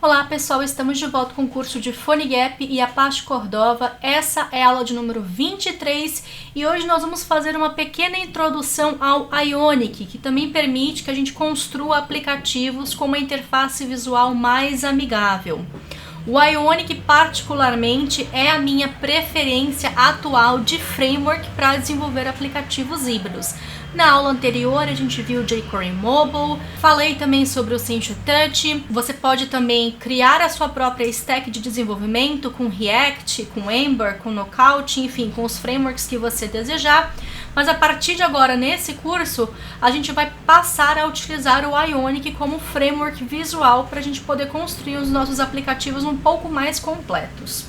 Olá pessoal, estamos de volta com o curso de PhoneGap e Apache Cordova. Essa é a aula de número 23 e hoje nós vamos fazer uma pequena introdução ao Ionic, que também permite que a gente construa aplicativos com uma interface visual mais amigável. O Ionic particularmente é a minha preferência atual de framework para desenvolver aplicativos híbridos. Na aula anterior a gente viu o jQuery Mobile, falei também sobre o Sensu Touch. Você pode também criar a sua própria stack de desenvolvimento com React, com Ember, com Knockout, enfim, com os frameworks que você desejar. Mas a partir de agora, nesse curso, a gente vai passar a utilizar o Ionic como framework visual para a gente poder construir os nossos aplicativos um pouco mais completos.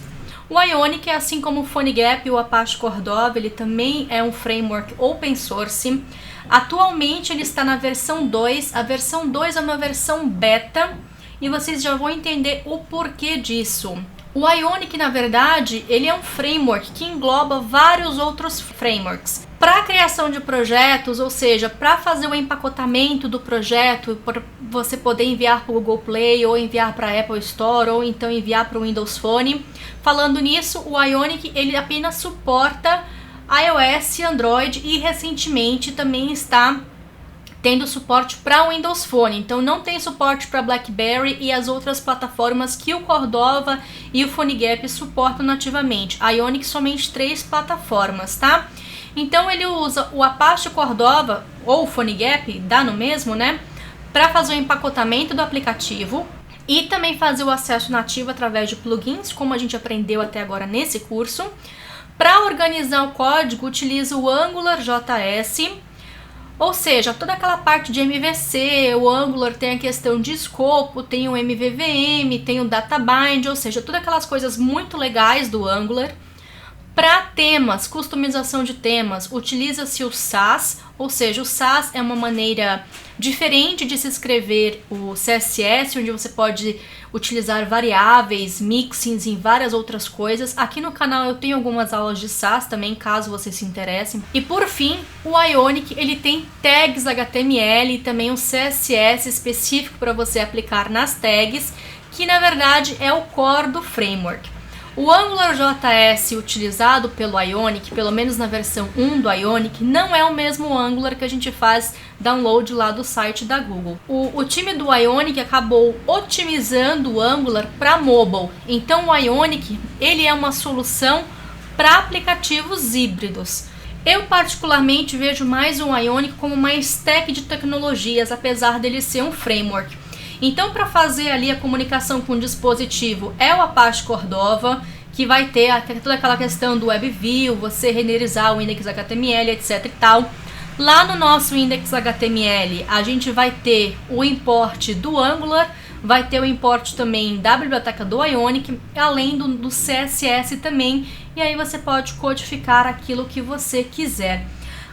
O Ionic, assim como o PhoneGap e o Apache Cordova, ele também é um framework open source. Atualmente ele está na versão 2, a versão 2 é uma versão beta e vocês já vão entender o porquê disso. O Ionic, na verdade, ele é um framework que engloba vários outros frameworks. Para a criação de projetos, ou seja, para fazer o empacotamento do projeto, para você poder enviar para o Google Play, ou enviar para a Apple Store, ou então enviar para o Windows Phone. Falando nisso, o Ionic ele apenas suporta iOS e Android e recentemente também está tendo suporte para o Windows Phone, então não tem suporte para BlackBerry e as outras plataformas que o Cordova e o PhoneGap suportam nativamente. Ionic somente 3 plataformas, tá? Então ele usa o Apache Cordova ou o PhoneGap, dá no mesmo, né? Para fazer o empacotamento do aplicativo e também fazer o acesso nativo através de plugins, como a gente aprendeu até agora nesse curso. Para organizar o código, utiliza o AngularJS. Ou seja, toda aquela parte de MVC, o Angular tem a questão de escopo, tem o MVVM, tem o DataBind, ou seja, todas aquelas coisas muito legais do Angular. Para temas, customização de temas, utiliza-se o Sass, ou seja, o Sass é uma maneira diferente de se escrever o CSS, onde você pode utilizar variáveis, mixins e várias outras coisas. Aqui no canal eu tenho algumas aulas de Sass também, caso vocês se interessem. E por fim, o Ionic ele tem tags HTML e também um CSS específico para você aplicar nas tags, que na verdade é o core do framework. O AngularJS utilizado pelo Ionic, pelo menos na versão 1 do Ionic, não é o mesmo Angular que a gente faz download lá do site da Google. O time do Ionic acabou otimizando o Angular para mobile. Então o Ionic ele é uma solução para aplicativos híbridos. Eu particularmente vejo mais o Ionic como uma stack de tecnologias, apesar dele ser um framework. Então, para fazer ali a comunicação com o dispositivo é o Apache Cordova, que vai ter toda aquela questão do WebView, você renderizar o index HTML, etc e tal. Lá no nosso index HTML, a gente vai ter o import do Angular, vai ter o import também da biblioteca do Ionic, além do CSS também, e aí você pode codificar aquilo que você quiser.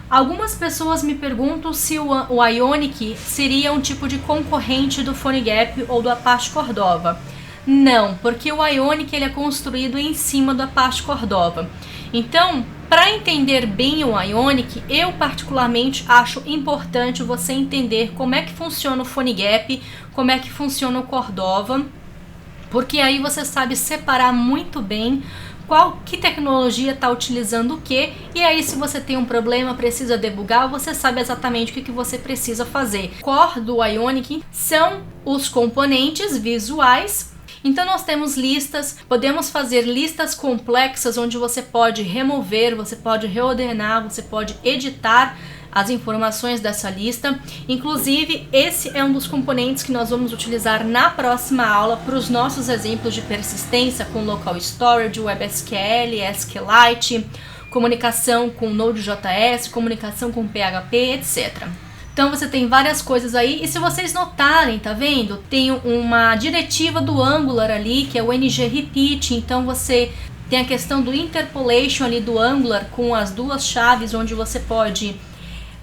Algumas pessoas me perguntam se o Ionic seria um tipo de concorrente do PhoneGap ou do Apache Cordova. Não, porque o Ionic ele é construído em cima do Apache Cordova. Então, para entender bem o Ionic, eu particularmente acho importante você entender como é que funciona o PhoneGap, como é que funciona o Cordova, porque aí você sabe separar muito bem que tecnologia está utilizando o que, e aí se você tem um problema, precisa debugar, você sabe exatamente o que você precisa fazer. O core do Ionic são os componentes visuais. Então nós temos listas, podemos fazer listas complexas onde você pode remover, você pode reordenar, você pode editar as informações dessa lista. Inclusive, esse é um dos componentes que nós vamos utilizar na próxima aula para os nossos exemplos de persistência com Local Storage, WebSQL, SQLite, comunicação com Node.js, comunicação com PHP, etc. Então você tem várias coisas aí, e se vocês notarem, tá vendo? Tem uma diretiva do Angular ali, que é o ngRepeat, então você tem a questão do interpolation ali do Angular com as duas chaves onde você pode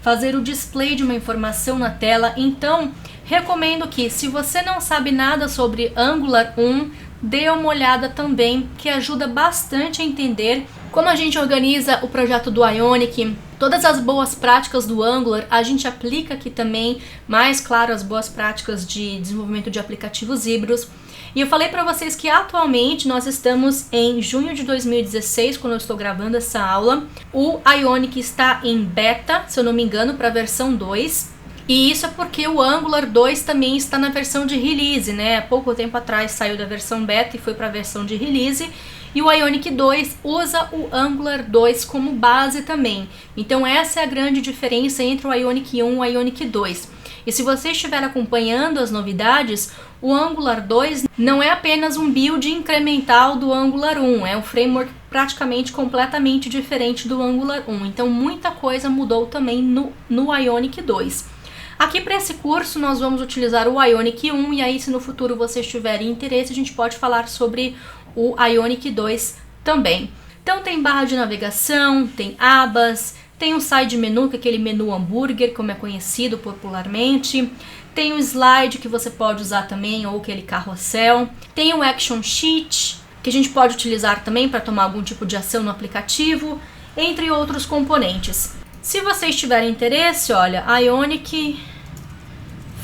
fazer o display de uma informação na tela. Então, recomendo que, se você não sabe nada sobre Angular 1, dê uma olhada também, que ajuda bastante a entender como a gente organiza o projeto do Ionic. Todas as boas práticas do Angular a gente aplica aqui também, mais claro, as boas práticas de desenvolvimento de aplicativos híbridos. E eu falei para vocês que atualmente nós estamos em junho de 2016, quando eu estou gravando essa aula. O Ionic está em beta, se eu não me engano, para a versão 2. E isso é porque o Angular 2 também está na versão de release, né? Há pouco tempo atrás saiu da versão beta e foi para a versão de release. E o Ionic 2 usa o Angular 2 como base também. Então essa é a grande diferença entre o Ionic 1 e o Ionic 2. E se você estiver acompanhando as novidades, o Angular 2 não é apenas um build incremental do Angular 1, é um framework praticamente completamente diferente do Angular 1. Então muita coisa mudou também no Ionic 2. Aqui para esse curso nós vamos utilizar o Ionic 1 e aí se no futuro vocês tiverem interesse a gente pode falar sobre o Ionic 2 também. Então tem barra de navegação, tem abas, tem um side menu, que é aquele menu hambúrguer, como é conhecido popularmente. Tem um slide que você pode usar também, ou aquele carrossel. Tem um action sheet, que a gente pode utilizar também para tomar algum tipo de ação no aplicativo, entre outros componentes. Se vocês tiverem interesse, olha, Ionic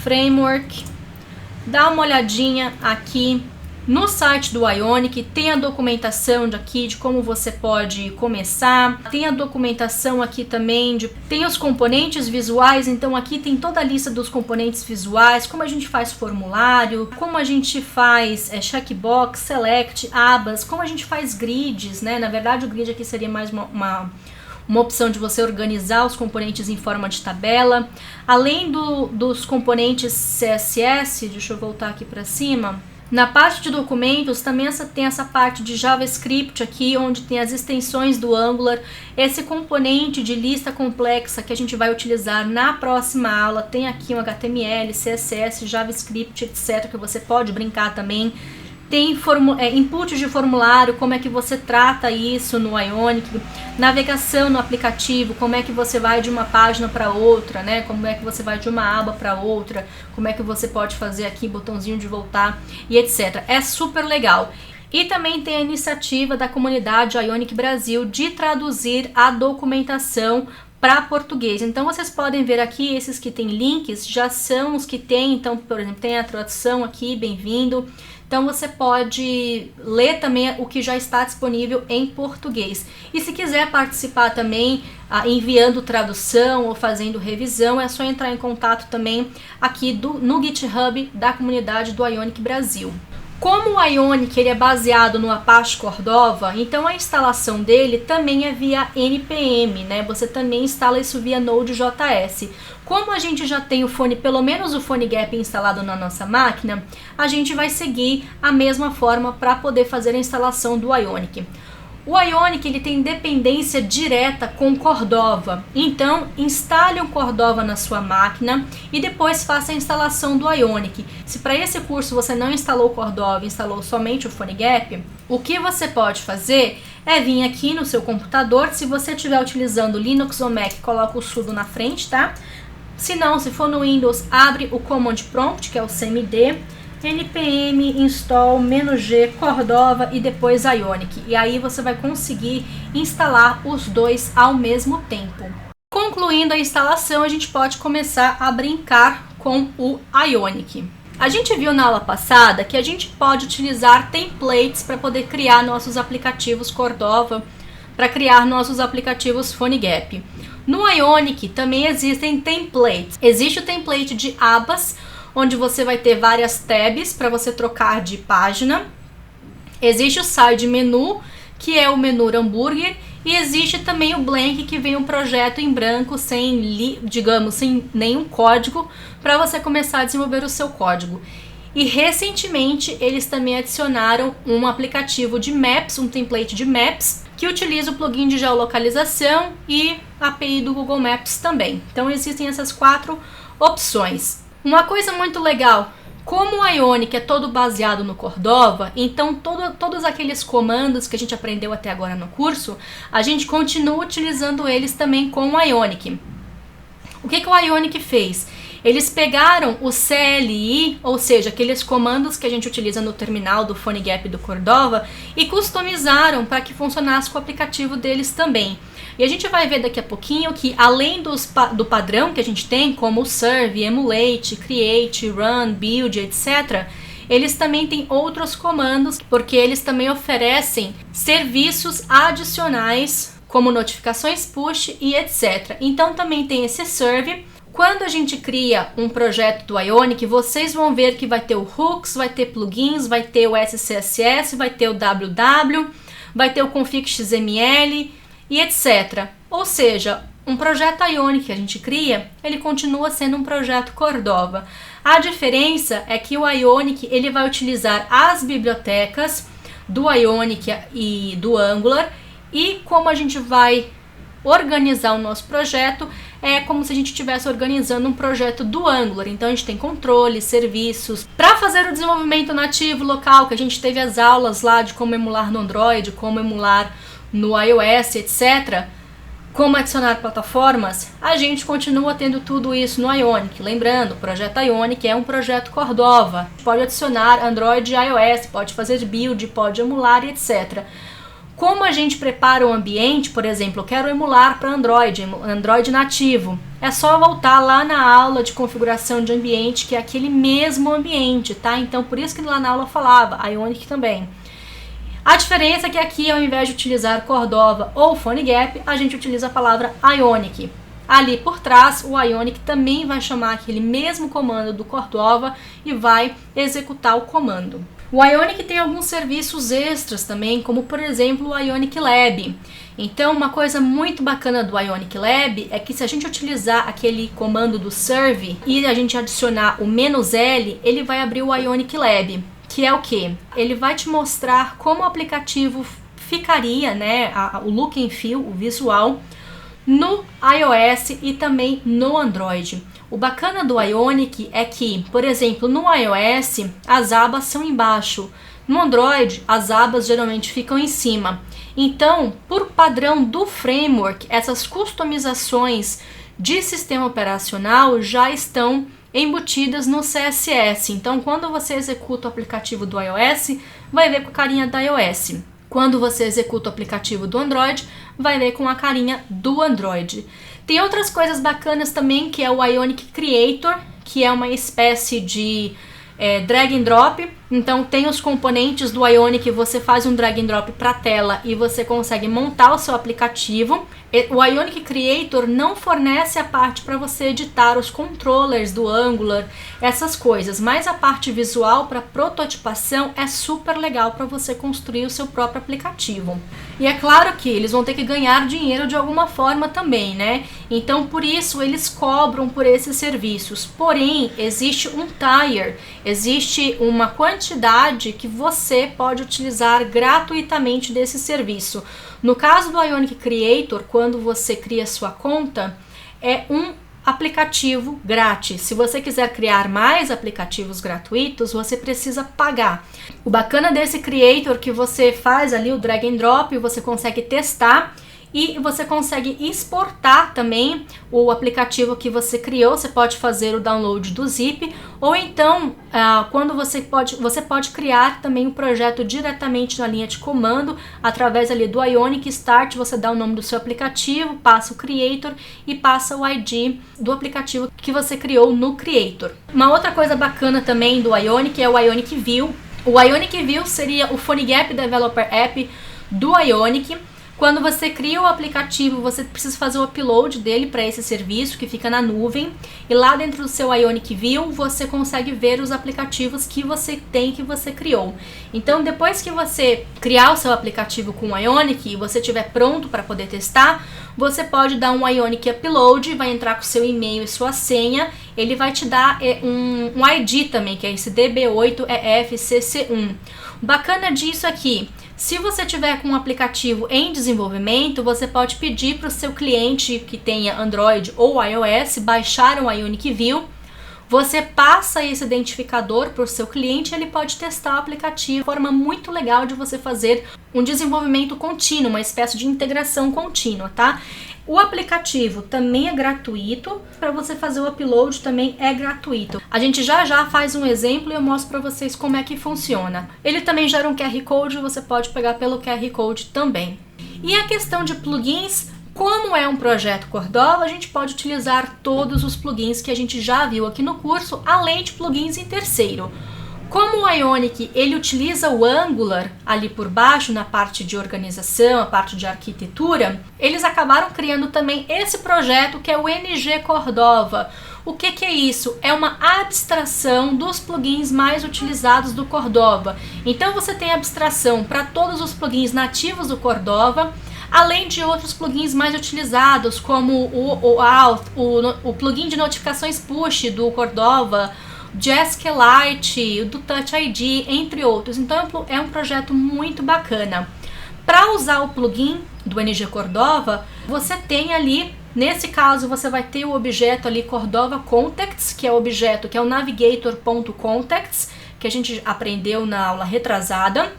Framework, dá uma olhadinha aqui no site do Ionic, tem a documentação de como você pode começar, tem a documentação aqui também, tem os componentes visuais, então aqui tem toda a lista dos componentes visuais, como a gente faz formulário, como a gente faz checkbox, select, abas, como a gente faz grids, né? Na verdade o grid aqui seria mais uma opção de você organizar os componentes em forma de tabela. Além dos componentes CSS, deixa eu voltar aqui para cima. Na parte de documentos também tem essa parte de JavaScript aqui, onde tem as extensões do Angular. Esse componente de lista complexa que a gente vai utilizar na próxima aula, tem aqui um HTML, CSS, JavaScript, etc, que você pode brincar também. Tem input de formulário, como é que você trata isso no Ionic, navegação no aplicativo, como é que você vai de uma página para outra, né? Como é que você vai de uma aba para outra, como é que você pode fazer aqui botãozinho de voltar e etc. É super legal. E também tem a iniciativa da comunidade Ionic Brasil de traduzir a documentação para português. Então vocês podem ver aqui, esses que tem links já são os que tem, então por exemplo tem a tradução aqui, bem-vindo. Então você pode ler também o que já está disponível em português. E se quiser participar também enviando tradução ou fazendo revisão, é só entrar em contato também aqui no GitHub da comunidade do Ionic Brasil. Como o Ionic ele é baseado no Apache Cordova, então a instalação dele também é via NPM, né? Você também instala isso via Node.js. Como a gente já tem pelo menos o PhoneGap instalado na nossa máquina, a gente vai seguir a mesma forma para poder fazer a instalação do Ionic. O Ionic ele tem dependência direta com Cordova, então instale o Cordova na sua máquina e depois faça a instalação do Ionic. Se para esse curso você não instalou o Cordova, instalou somente o PhoneGap, o que você pode fazer é vir aqui no seu computador, se você estiver utilizando Linux ou Mac, coloca o sudo na frente, tá? Se não, se for no Windows, abre o Command Prompt, que é o CMD, npm install -g Cordova e depois Ionic. E aí você vai conseguir instalar os dois ao mesmo tempo. Concluindo a instalação, a gente pode começar a brincar com o Ionic. A gente viu na aula passada que a gente pode utilizar templates para poder criar nossos aplicativos Cordova, para criar nossos aplicativos PhoneGap. No Ionic também existem templates. Existe o template de abas, onde você vai ter várias tabs para você trocar de página. Existe o side menu, que é o menu hambúrguer, e existe também o blank, que vem um projeto em branco, sem nenhum código, para você começar a desenvolver o seu código. E recentemente eles também adicionaram um aplicativo de Maps, um template de Maps, que utiliza o plugin de geolocalização e a API do Google Maps também. Então existem essas 4 opções. Uma coisa muito legal, como o Ionic é todo baseado no Cordova, então todos aqueles comandos que a gente aprendeu até agora no curso, a gente continua utilizando eles também com o Ionic. O que o Ionic fez? Eles pegaram o CLI, ou seja, aqueles comandos que a gente utiliza no terminal do PhoneGap do Cordova, e customizaram para que funcionasse com o aplicativo deles também. E a gente vai ver daqui a pouquinho que, além do padrão que a gente tem, como serve, emulate, create, run, build, etc., eles também têm outros comandos, porque eles também oferecem serviços adicionais, como notificações push e etc. Então também tem esse serve. Quando a gente cria um projeto do Ionic, vocês vão ver que vai ter o hooks, vai ter plugins, vai ter o SCSS, vai ter o WW, vai ter o config XML e etc. Ou seja, um projeto Ionic que a gente cria, ele continua sendo um projeto Cordova. A diferença é que o Ionic ele vai utilizar as bibliotecas do Ionic e do Angular, e como a gente vai organizar o nosso projeto é como se a gente estivesse organizando um projeto do Angular. Então a gente tem controles, serviços. Para fazer o desenvolvimento nativo local, que a gente teve as aulas lá de como emular no Android, como emular no iOS, etc., como adicionar plataformas, a gente continua tendo tudo isso no Ionic. Lembrando, o projeto Ionic é um projeto Cordova. Pode adicionar Android e iOS, pode fazer build, pode emular e etc. Como a gente prepara o ambiente, por exemplo, eu quero emular para Android nativo. É só voltar lá na aula de configuração de ambiente, que é aquele mesmo ambiente, tá? Então, por isso que lá na aula eu falava, Ionic também. A diferença é que aqui, ao invés de utilizar Cordova ou PhoneGap, a gente utiliza a palavra Ionic. Ali por trás, o Ionic também vai chamar aquele mesmo comando do Cordova e vai executar o comando. O Ionic tem alguns serviços extras também, como por exemplo o Ionic Lab. Então, uma coisa muito bacana do Ionic Lab é que se a gente utilizar aquele comando do serve e a gente adicionar o "-l", ele vai abrir o Ionic Lab, que é o que? Ele vai te mostrar como o aplicativo ficaria, né, o look and feel, o visual, no iOS e também no Android. O bacana do Ionic é que, por exemplo, no iOS as abas são embaixo, no Android as abas geralmente ficam em cima. Então, por padrão do framework, essas customizações de sistema operacional já estão embutidas no CSS. Então, quando você executa o aplicativo do iOS, vai ver com a carinha da iOS. Quando você executa o aplicativo do Android, vai ver com a carinha do Android. Tem outras coisas bacanas também, que é o Ionic Creator, que é uma espécie de drag and drop. Então tem os componentes do Ionic, você faz um drag and drop para a tela e você consegue montar o seu aplicativo. O Ionic Creator não fornece a parte para você editar os controllers do Angular, essas coisas, mas a parte visual para prototipação é super legal para você construir o seu próprio aplicativo. E é claro que eles vão ter que ganhar dinheiro de alguma forma também, né? Então por isso eles cobram por esses serviços. Porém, existe um tier, existe uma quantidade que você pode utilizar gratuitamente desse serviço. No caso do Ionic Creator, quando você cria sua conta, é um aplicativo grátis. Se você quiser criar mais aplicativos gratuitos, você precisa pagar. O bacana desse Creator é que você faz ali o drag and drop, você consegue testar e você consegue exportar também o aplicativo que você criou. Você pode fazer o download do zip, ou então quando você pode criar também um projeto diretamente na linha de comando, através ali do Ionic Start. Você dá o nome do seu aplicativo, passa o Creator e passa o ID do aplicativo que você criou no Creator. Uma outra coisa bacana também do Ionic é o Ionic View. O Ionic View seria o PhoneGap Developer App do Ionic. Quando você cria o aplicativo, você precisa fazer o upload dele para esse serviço que fica na nuvem, e lá dentro do seu Ionic View você consegue ver os aplicativos que você tem, que você criou. Então, depois que você criar o seu aplicativo com o Ionic e você estiver pronto para poder testar, você pode dar um Ionic Upload, vai entrar com seu e-mail e sua senha, ele vai te dar um ID também, que é esse DB8EFCC1. O bacana disso aqui, se você tiver com um aplicativo em desenvolvimento, você pode pedir para o seu cliente que tenha Android ou iOS baixar um Ionic View. Você passa esse identificador para o seu cliente e ele pode testar o aplicativo. Forma muito legal de você fazer um desenvolvimento contínuo, uma espécie de integração contínua, tá? O aplicativo também é gratuito, para você fazer o upload também é gratuito. A gente já faz um exemplo e eu mostro para vocês como é que funciona. Ele também gera um QR Code, você pode pegar pelo QR Code também. E a questão de plugins, como é um projeto Cordova, a gente pode utilizar todos os plugins que a gente já viu aqui no curso, além de plugins em terceiro. Como o Ionic ele utiliza o Angular ali por baixo na parte de organização, a parte de arquitetura, eles acabaram criando também esse projeto que é o NG Cordova. O que é isso? É uma abstração dos plugins mais utilizados do Cordova. Então você tem abstração para todos os plugins nativos do Cordova, além de outros plugins mais utilizados, como o plugin de notificações push do Cordova, de SQLite, do Touch ID, entre outros. Então é um projeto muito bacana. Para usar o plugin do NG Cordova, você tem ali, nesse caso você vai ter o objeto ali Cordova Contacts, que é o objeto que é o navigator.contacts, que a gente aprendeu na aula retrasada.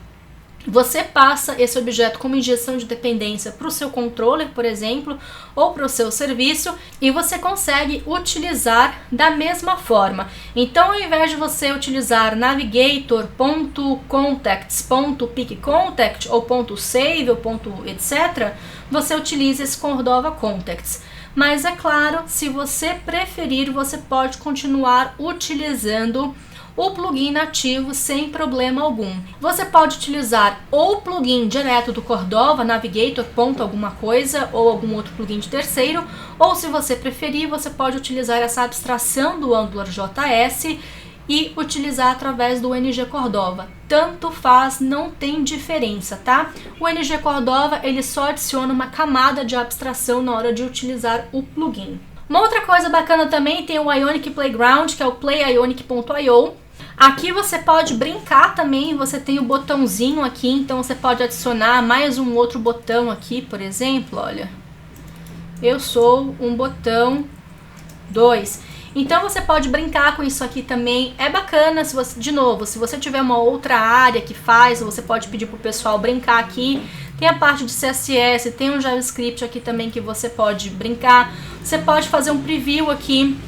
Você passa esse objeto como injeção de dependência para o seu controller, por exemplo, ou para o seu serviço, e você consegue utilizar da mesma forma. Então, ao invés de você utilizar navigator.contacts.pickcontact ou .save ou .etc., você utiliza esse Cordova Contacts. Mas é claro, se você preferir, você pode continuar utilizando o plugin nativo sem problema algum. Você pode utilizar ou o plugin direto do Cordova, Navigator, alguma coisa, ou algum outro plugin de terceiro, ou se você preferir, você pode utilizar essa abstração do AngularJS e utilizar através do NG Cordova. Tanto faz, não tem diferença, tá? O NG Cordova, ele só adiciona uma camada de abstração na hora de utilizar o plugin. Uma outra coisa bacana também tem o Ionic Playground, que é o playionic.io. Aqui você pode brincar também, você tem o botãozinho aqui, então você pode adicionar mais um outro botão aqui, por exemplo, olha. Eu sou um botão 2. Então você pode brincar com isso aqui também. É bacana, se você, de novo, se você tiver uma outra área que faz, você pode pedir pro pessoal brincar aqui. Tem a parte de CSS, tem um JavaScript aqui também que você pode brincar. Você pode fazer um preview aqui.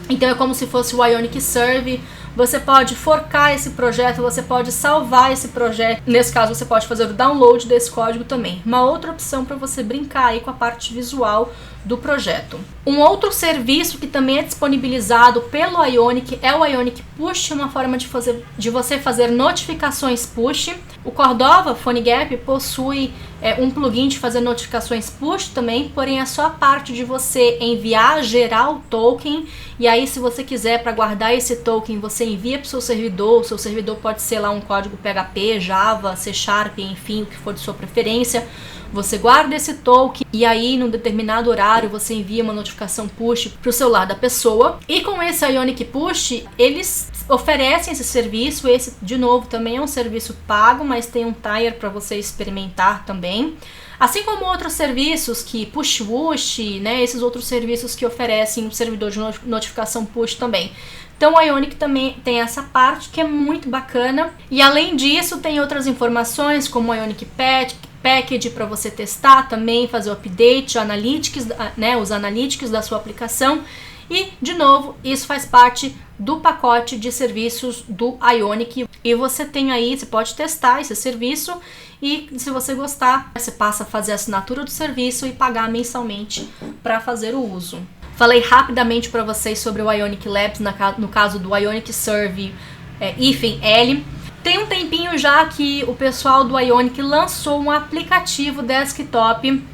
Então é como se fosse o Ionic Serve. Você pode forcar esse projeto, você pode salvar esse projeto. Nesse caso, você pode fazer o download desse código também. Uma outra opção para você brincar aí com a parte visual do projeto. Um outro serviço que também é disponibilizado pelo Ionic é o Ionic Push, uma forma de você fazer notificações push. O Cordova PhoneGap possui um plugin de fazer notificações push também, porém é só a parte de você enviar, gerar o token, e aí se você quiser para guardar esse token, você envia para o seu servidor pode ser lá um código PHP, Java, C#, enfim, o que for de sua preferência. Você guarda esse token e aí num determinado horário você envia uma notificação push para o celular da pessoa. E com esse Ionic Push, eles oferecem esse serviço. Esse, de novo, também é um serviço pago, mas tem um tier para você experimentar também. Assim como outros serviços que PushWoosh, né, esses outros serviços que oferecem um servidor de notificação push também. Então o Ionic também tem essa parte que é muito bacana. E além disso tem outras informações como o Ionic Package para você testar também, fazer o update, analytics, né, os analytics da sua aplicação. E, de novo, isso faz parte do pacote de serviços do Ionic. E você tem aí, você pode testar esse serviço e, se você gostar, você passa a fazer a assinatura do serviço e pagar mensalmente para fazer o uso. Falei rapidamente para vocês sobre o Ionic Labs, no caso do Ionic Serve -L. Tem um tempinho já que o pessoal do Ionic lançou um aplicativo desktop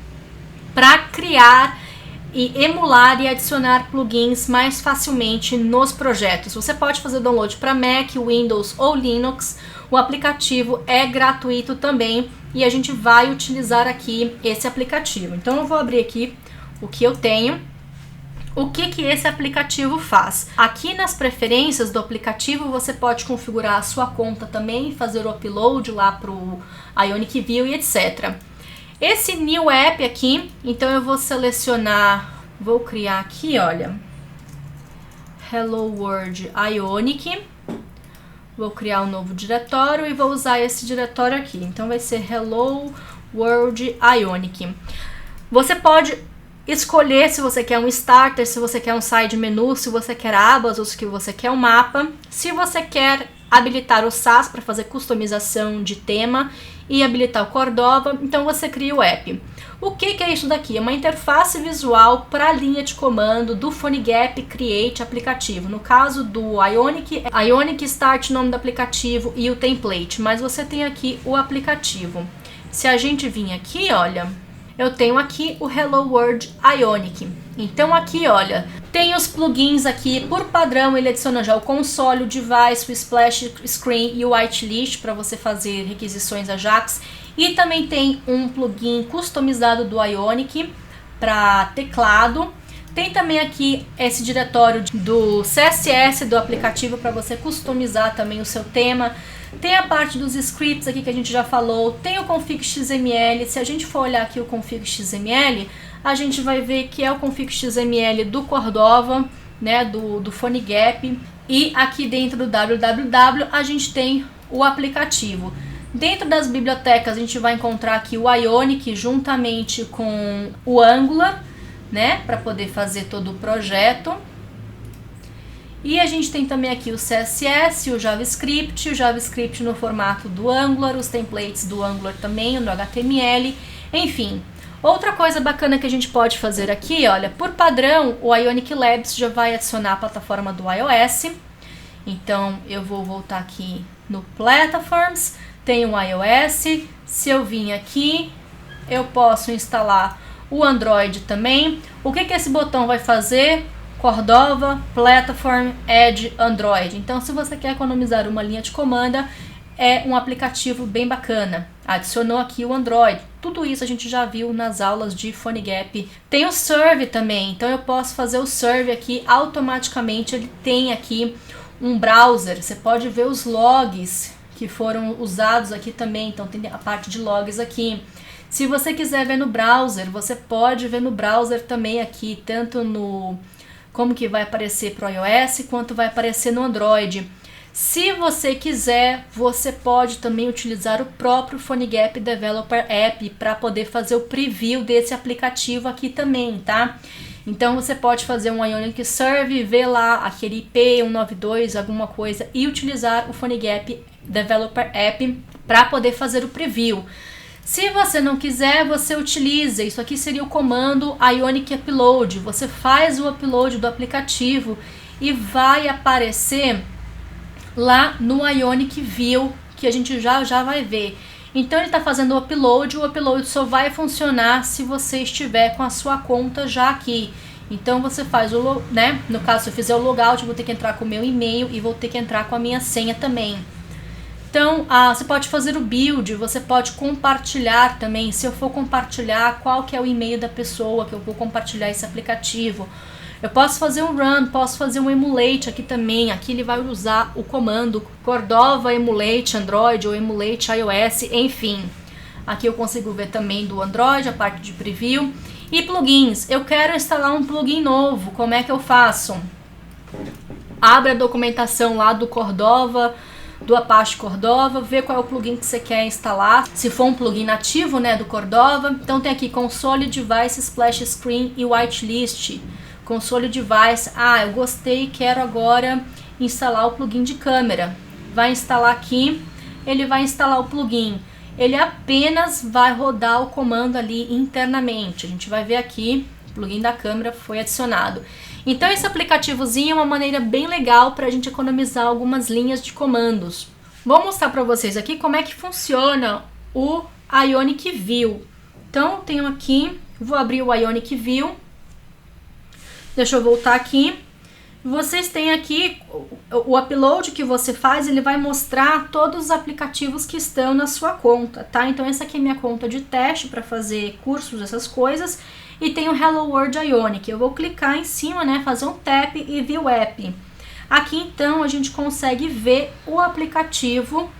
para criar e emular e adicionar plugins mais facilmente nos projetos. Você pode fazer download para Mac, Windows ou Linux. O aplicativo é gratuito também e a gente vai utilizar aqui esse aplicativo. Então eu vou abrir aqui o que eu tenho. O que esse aplicativo faz? Aqui nas preferências do aplicativo você pode configurar a sua conta também, fazer o upload lá para o Ionic View e etc. Esse New App aqui, então eu vou selecionar, vou criar aqui, olha, Hello World Ionic. Vou criar um novo diretório e vou usar esse diretório aqui. Então vai ser Hello World Ionic. Você pode escolher se você quer um starter, se você quer um side menu, se você quer abas ou se você quer um mapa. Se você quer habilitar o Sass para fazer customização de tema e habilitar o Cordova. Então você cria o app. O que é isso daqui? É uma interface visual para a linha de comando do PhoneGap Create aplicativo. No caso do Ionic, Ionic Start, nome do aplicativo e o template, mas você tem aqui o aplicativo. Se a gente vir aqui, olha, eu tenho aqui o Hello World Ionic. Então aqui, olha, tem os plugins aqui, por padrão ele adiciona já o console, o device, o splash screen e o whitelist para você fazer requisições Ajax. E também tem um plugin customizado do Ionic para teclado. Tem também aqui esse diretório do CSS do aplicativo para você customizar também o seu tema. Tem a parte dos scripts aqui que a gente já falou. Tem o config XML. Se a gente for olhar aqui o config XML, a gente vai ver que é o config XML do Cordova, né, do PhoneGap. E aqui dentro do www a gente tem o aplicativo. Dentro das bibliotecas a gente vai encontrar aqui o Ionic juntamente com o Angular, né, para poder fazer todo o projeto. E a gente tem também aqui o CSS, o JavaScript no formato do Angular, os templates do Angular também, no HTML, enfim. Outra coisa bacana que a gente pode fazer aqui, olha, por padrão o Ionic Labs já vai adicionar a plataforma do iOS. Então eu vou voltar aqui no Platforms, tem o iOS. Se eu vim aqui, eu posso instalar o Android também. O que esse botão vai fazer? Cordova, Platform, Add, Android. Então, se você quer economizar uma linha de comando, é um aplicativo bem bacana. Adicionou aqui o Android. Tudo isso a gente já viu nas aulas de PhoneGap. Tem o Serve também. Então, eu posso fazer o Serve aqui automaticamente. Ele tem aqui um browser. Você pode ver os logs que foram usados aqui também. Então, tem a parte de logs aqui. Se você quiser ver no browser, você pode ver no browser também aqui, tanto no como que vai aparecer para o iOS, quanto vai aparecer no Android. Se você quiser, você pode também utilizar o próprio PhoneGap Developer App para poder fazer o preview desse aplicativo aqui também, tá? Então você pode fazer um Ionic Serve, ver lá aquele IP 192, alguma coisa, e utilizar o PhoneGap Developer App para poder fazer o preview. Se você não quiser, você utiliza, isso aqui seria o comando Ionic Upload. Você faz o upload do aplicativo e vai aparecer lá no Ionic View, que a gente já vai ver. Então ele está fazendo o upload só vai funcionar se você estiver com a sua conta já aqui. Então você faz o, né? No caso, se eu fizer o logout, eu vou ter que entrar com o meu e-mail e vou ter que entrar com a minha senha também. Então, você pode fazer o build, você pode compartilhar também. Se eu for compartilhar, qual que é o e-mail da pessoa que eu vou compartilhar esse aplicativo. Eu posso fazer um run, posso fazer um emulate aqui também. Aqui ele vai usar o comando Cordova emulate Android ou emulate iOS, enfim. Aqui eu consigo ver também do Android, a parte de preview. E plugins, eu quero instalar um plugin novo, como é que eu faço? Abre a documentação lá do Cordova, do Apache Cordova, ver qual é o plugin que você quer instalar, se for um plugin nativo, né, do Cordova. Então tem aqui Console Device, Splash Screen e Whitelist. Console Device, eu gostei, quero agora instalar o plugin de câmera. Vai instalar aqui, ele vai instalar o plugin. Ele apenas vai rodar o comando ali internamente. A gente vai ver aqui, o plugin da câmera foi adicionado. Então esse aplicativozinho é uma maneira bem legal para a gente economizar algumas linhas de comandos. Vou mostrar para vocês aqui como é que funciona o Ionic View. Então tenho aqui, vou abrir o Ionic View. Deixa eu voltar aqui. Vocês têm aqui o upload que você faz, ele vai mostrar todos os aplicativos que estão na sua conta, tá? Então essa aqui é minha conta de teste para fazer cursos, essas coisas. E tem o Hello World Ionic. Eu vou clicar em cima, né, fazer um tap e View App. Aqui então a gente consegue ver o aplicativo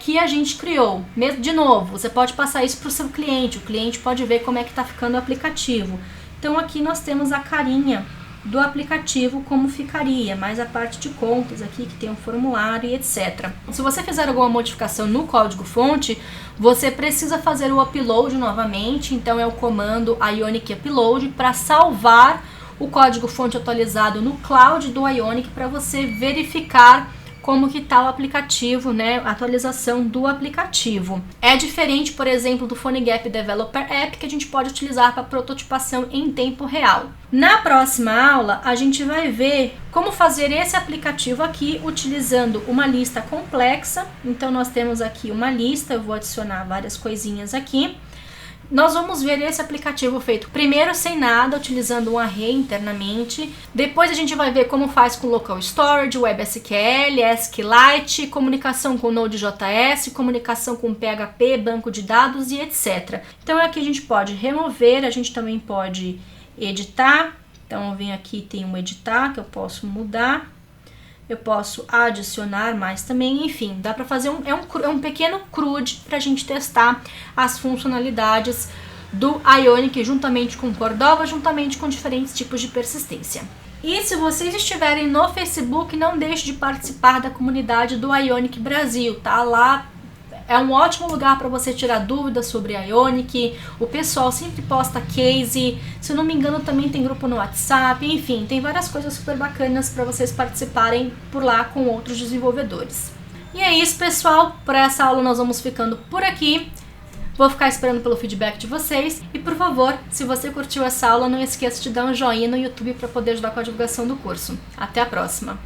que a gente criou. De novo, você pode passar isso para o seu cliente. O cliente pode ver como é que está ficando o aplicativo. Então aqui nós temos a carinha do aplicativo, como ficaria, mais a parte de contas aqui, que tem um formulário e etc. Se você fizer alguma modificação no código-fonte, você precisa fazer o upload novamente, então é o comando Ionic Upload para salvar o código-fonte atualizado no cloud do Ionic para você verificar como que tá o aplicativo, né, a atualização do aplicativo. É diferente, por exemplo, do PhoneGap Developer App, que a gente pode utilizar para prototipação em tempo real. Na próxima aula, a gente vai ver como fazer esse aplicativo aqui utilizando uma lista complexa. Então, nós temos aqui uma lista, eu vou adicionar várias coisinhas aqui. Nós vamos ver esse aplicativo feito primeiro sem nada, utilizando um array internamente. Depois a gente vai ver como faz com Local Storage, WebSQL, SQLite, comunicação com Node.js, comunicação com PHP, banco de dados e etc. Então aqui a gente pode remover, a gente também pode editar. Então eu venho aqui, tem um editar que eu posso mudar. Eu posso adicionar mais também, enfim, dá para fazer um pequeno CRUD para a gente testar as funcionalidades do Ionic juntamente com Cordova, juntamente com diferentes tipos de persistência. E se vocês estiverem no Facebook, não deixe de participar da comunidade do Ionic Brasil, tá? Lá é um ótimo lugar para você tirar dúvidas sobre Ionic, o pessoal sempre posta case, se eu não me engano também tem grupo no WhatsApp, enfim, tem várias coisas super bacanas para vocês participarem por lá com outros desenvolvedores. E é isso, pessoal, para essa aula nós vamos ficando por aqui, vou ficar esperando pelo feedback de vocês e, por favor, se você curtiu essa aula, não esqueça de dar um joinha no YouTube para poder ajudar com a divulgação do curso. Até a próxima!